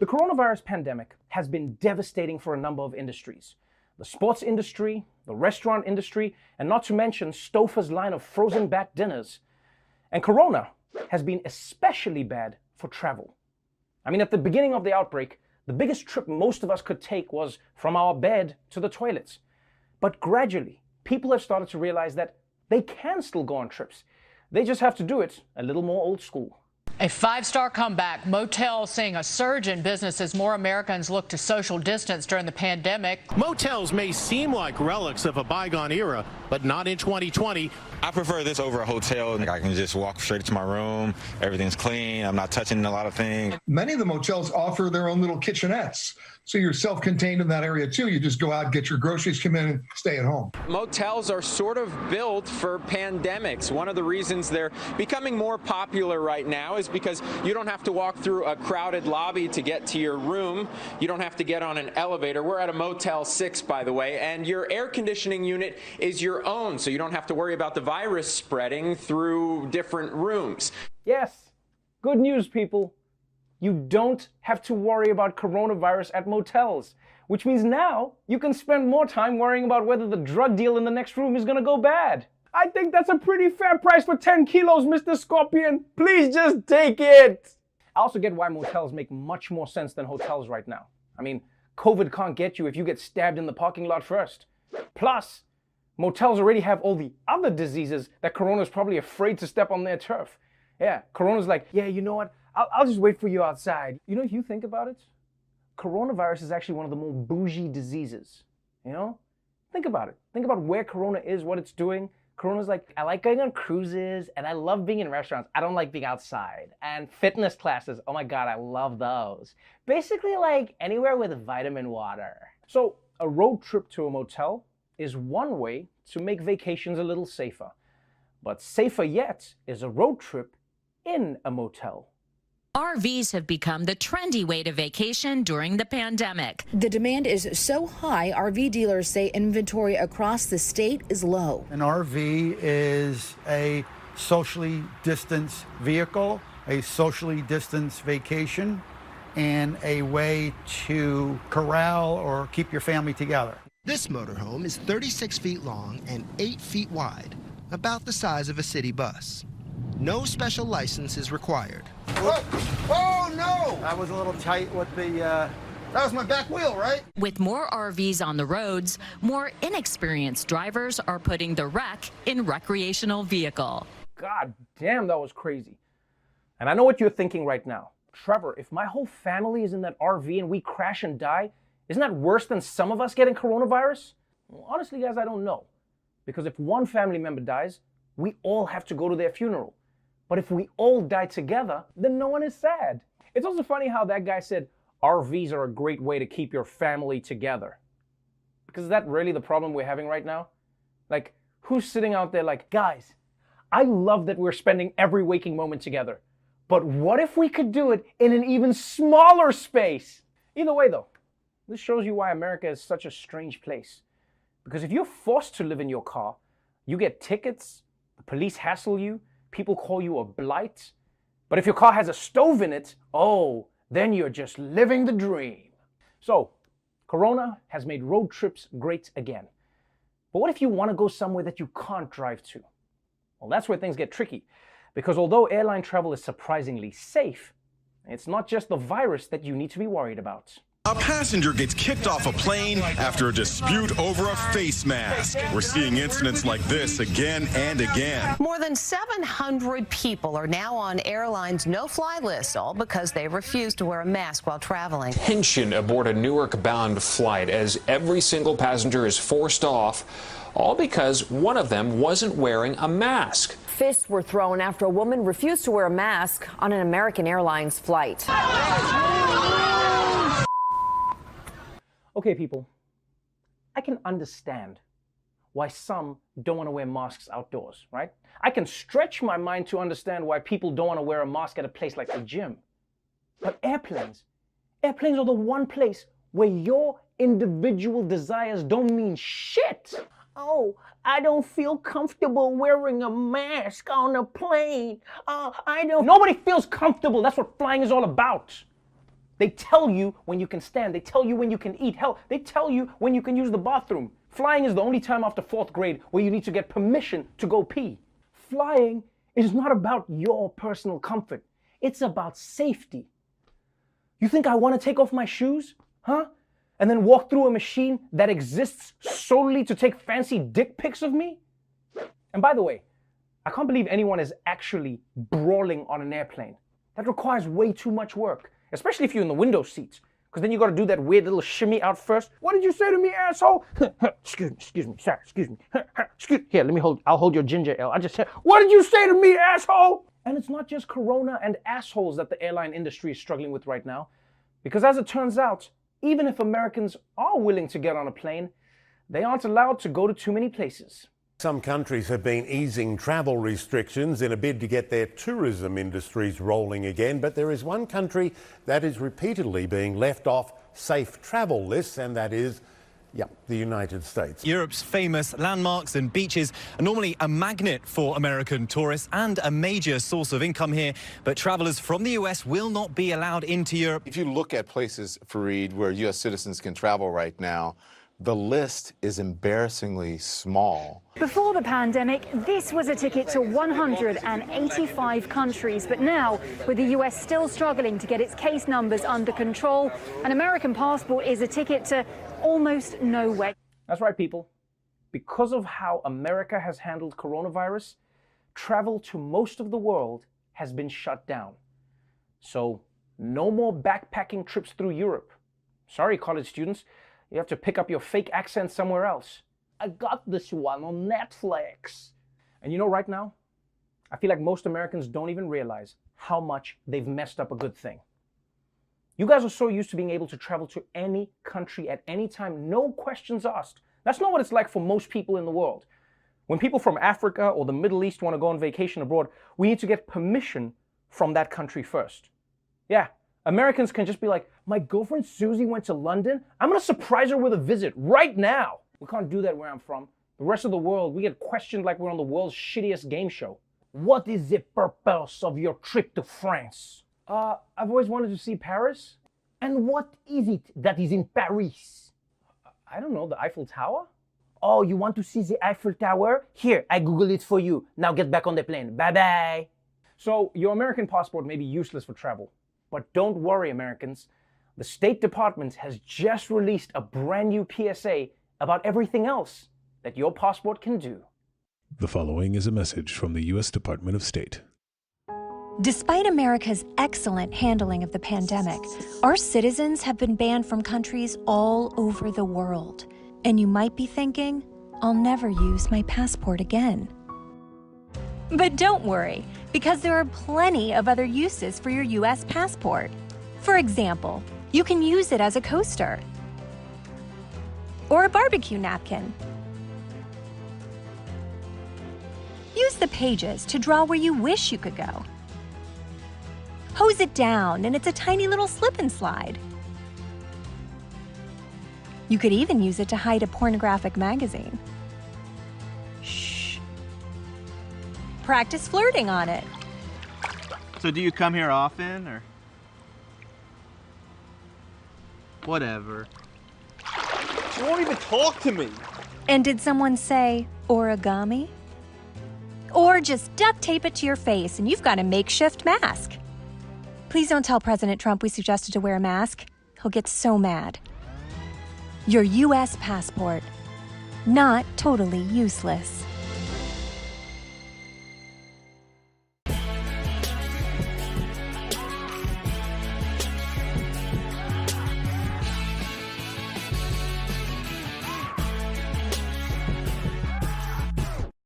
The coronavirus pandemic has been devastating for a number of industries. The sports industry, the restaurant industry, and not to mention Stouffer's line of frozen back dinners. And Corona has been especially bad for travel. I mean, at the beginning of the outbreak, the biggest trip most of us could take was from our bed to the toilets. But gradually, people have started to realize that they can still go on trips. They just have to do it a little more old school. A five-star comeback. Motels seeing a surge in business as more Americans look to social distance during the pandemic. Motels may seem like relics of a bygone era, but not in 2020. I prefer this over a hotel. I can just walk straight to my room. Everything's clean. I'm not touching a lot of things. Many of the motels offer their own little kitchenettes. So you're self-contained in that area too. You just go out, get your groceries, come in, and stay at home. Motels are sort of built for pandemics. One of the reasons they're becoming more popular right now is because you don't have to walk through a crowded lobby to get to your room. You don't have to get on an elevator. We're at a Motel 6, by the way, and your air conditioning unit is your own, so you don't have to worry about the virus spreading through different rooms. Yes, good news, people. You don't have to worry about coronavirus at motels, which means now you can spend more time worrying about whether the drug deal in the next room is gonna go bad. I think that's a pretty fair price for 10 kilos, Mr. Scorpion. Please just take it. I also get why motels make much more sense than hotels right now. I mean, COVID can't get you if you get stabbed in the parking lot first. Plus, motels already have all the other diseases that Corona's probably afraid to step on their turf. Yeah, Corona's like, yeah, you know what? I'll just wait for you outside. You know, if you think about it, coronavirus is actually one of the more bougie diseases, you know? Think about it. Think about where Corona is, what it's doing. Corona's like, I like going on cruises, and I love being in restaurants. I don't like being outside. And fitness classes, oh my God, I love those. Basically like anywhere with vitamin water. So a road trip to a motel is one way to make vacations a little safer. But safer yet is a road trip in a motel. RVs have become the trendy way to vacation during the pandemic. The demand is so high, RV dealers say inventory across the state is low. An RV is a socially distanced vehicle, a socially distanced vacation, and a way to corral or keep your family together. This motorhome is 36 feet long and 8 feet wide, about the size of a city bus. No special license is required. Oh no! That was a little tight with the... That was my back wheel, right? With more RVs on the roads, more inexperienced drivers are putting the wreck in recreational vehicle. God damn, that was crazy. And I know what you're thinking right now. Trevor, if my whole family is in that RV and we crash and die, isn't that worse than some of us getting coronavirus? Well, honestly, guys, I don't know. Because if one family member dies, we all have to go to their funeral. But if we all die together, then no one is sad. It's also funny how that guy said RVs are a great way to keep your family together. Because is that really the problem we're having right now? Like, who's sitting out there like, guys, I love that we're spending every waking moment together. But what if we could do it in an even smaller space? Either way though, this shows you why America is such a strange place. Because if you're forced to live in your car, you get tickets, the police hassle you, people call you a blight. But if your car has a stove in it, oh, then you're just living the dream. So, Corona has made road trips great again. But what if you want to go somewhere that you can't drive to? Well, that's where things get tricky. Because although airline travel is surprisingly safe, it's not just the virus that you need to be worried about. A passenger gets kicked off a plane after a dispute over a face mask. We're seeing incidents like this again and again. More than 700 people are now on airlines' no-fly list, all because they refuse to wear a mask while traveling. Tension aboard a Newark-bound flight as every single passenger is forced off, all because one of them wasn't wearing a mask. Fists were thrown after a woman refused to wear a mask on an American Airlines flight. Okay, people, I can understand why some don't want to wear masks outdoors, right? I can stretch my mind to understand why people don't want to wear a mask at a place like the gym. But airplanes are the one place where your individual desires don't mean shit. Oh, I don't feel comfortable wearing a mask on a plane. Nobody feels comfortable. That's what flying is all about. They tell you when you can stand. They tell you when you can eat. Hell, they tell you when you can use the bathroom. Flying is the only time after 4th grade where you need to get permission to go pee. Flying is not about your personal comfort. It's about safety. You think I want to take off my shoes? Huh? And then walk through a machine that exists solely to take fancy dick pics of me? And by the way, I can't believe anyone is actually brawling on an airplane. That requires way too much work, especially if you're in the window seats, because then you got to do that weird little shimmy out first. What did you say to me, asshole? excuse me, sir, excuse me. Here, I'll hold your ginger ale. I just said, what did you say to me, asshole? And it's not just corona and assholes that the airline industry is struggling with right now, because as it turns out, even if Americans are willing to get on a plane, they aren't allowed to go to too many places. Some countries have been easing travel restrictions in a bid to get their tourism industries rolling again, but there is one country that is repeatedly being left off safe travel lists, and that is, the United States. Europe's famous landmarks and beaches are normally a magnet for American tourists and a major source of income here, but travelers from the US will not be allowed into Europe. If you look at places, Fareed, where US citizens can travel right now, the list is embarrassingly small. Before the pandemic, this was a ticket to 185 countries. But now, with the US still struggling to get its case numbers under control, an American passport is a ticket to almost nowhere. That's right, people. Because of how America has handled coronavirus, travel to most of the world has been shut down. So, no more backpacking trips through Europe. Sorry, college students. You have to pick up your fake accent somewhere else. I got this one on Netflix. And you know, right now, I feel like most Americans don't even realize how much they've messed up a good thing. You guys are so used to being able to travel to any country at any time, no questions asked. That's not what it's like for most people in the world. When people from Africa or the Middle East want to go on vacation abroad, we need to get permission from that country first. Yeah. Americans can just be like, my girlfriend Susie went to London. I'm going to surprise her with a visit right now. We can't do that where I'm from. The rest of the world, we get questioned like we're on the world's shittiest game show. What is the purpose of your trip to France? I've always wanted to see Paris. And what is it that is in Paris? I don't know, the Eiffel Tower? Oh, you want to see the Eiffel Tower? Here, I Google it for you. Now get back on the plane. Bye-bye. So your American passport may be useless for travel. But don't worry, Americans. The State Department has just released a brand new PSA about everything else that your passport can do. The following is a message from the U.S. Department of State. Despite America's excellent handling of the pandemic, our citizens have been banned from countries all over the world. And you might be thinking, I'll never use my passport again. But don't worry, because there are plenty of other uses for your U.S. passport. For example, you can use it as a coaster or a barbecue napkin. Use the pages to draw where you wish you could go. Hose it down and it's a tiny little slip and slide. You could even use it to hide a pornographic magazine. Shh. Practice flirting on it. So do you come here often, or? Whatever. She won't even talk to me. And did someone say origami? Or just duct tape it to your face and you've got a makeshift mask. Please don't tell President Trump we suggested to wear a mask. He'll get so mad. Your U.S. passport. Not totally useless.